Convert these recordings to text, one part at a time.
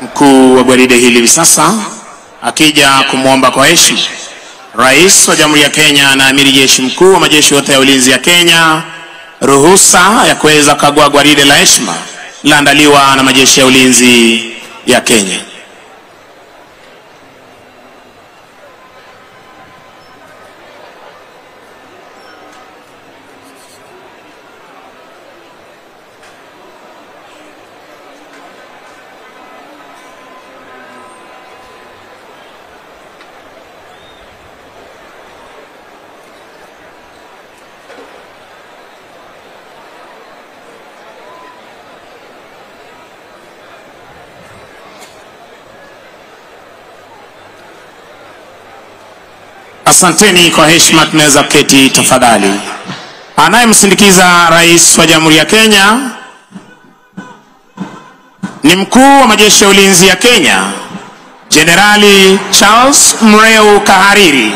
Mkuu wa gwaride hili hivi sasa akija kumwomba kwa heshima Rais wa Jamhuri ya Kenya na Amiri Jeshi Mkuu wa majeshi yote ya ulinzi ya Kenya ruhusa ya kuweza kukagua gwaride la heshima laandaliwa na majeshi ya ulinzi ya Kenya. Asanteni kwa heshima, tunaweza keti tafadhali. Anayemsindikiza Rais wa Jamhuri ya Kenya ni Mkuu wa majeshi ya ulinzi ya Kenya, Jenerali Charles Mreu Kahariri.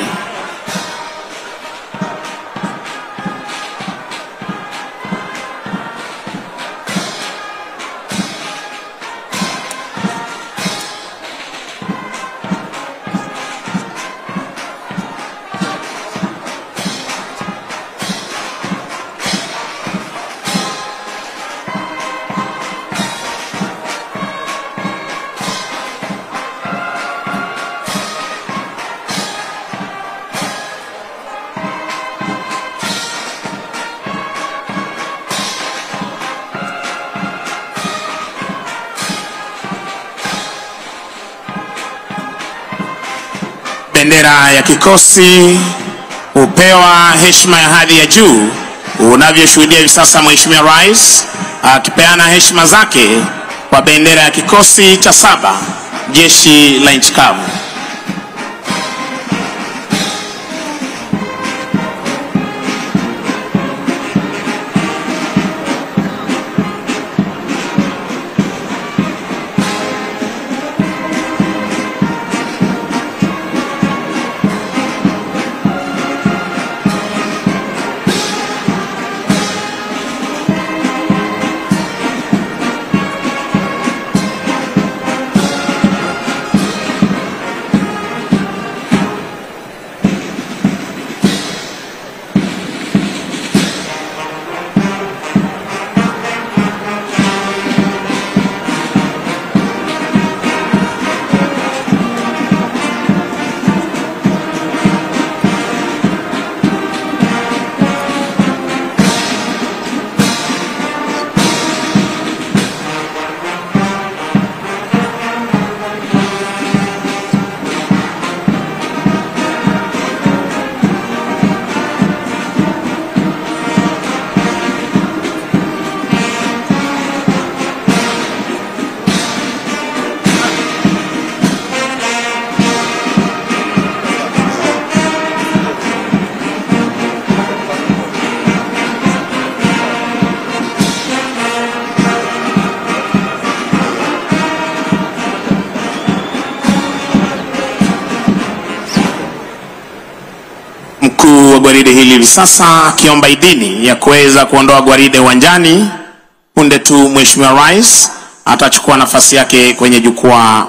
Bendera ya kikosi hupewa heshima ya hadhi ya juu, unavyoshuhudia hivi sasa Mheshimiwa Rais akipeana heshima zake kwa bendera ya kikosi cha 7 jeshi la nchi kavu. Mkuu wa gwaride hili hivi sasa akiomba idhini ya kuweza kuondoa gwaride uwanjani. Punde tu Mheshimiwa Rais atachukua nafasi yake kwenye jukwaa.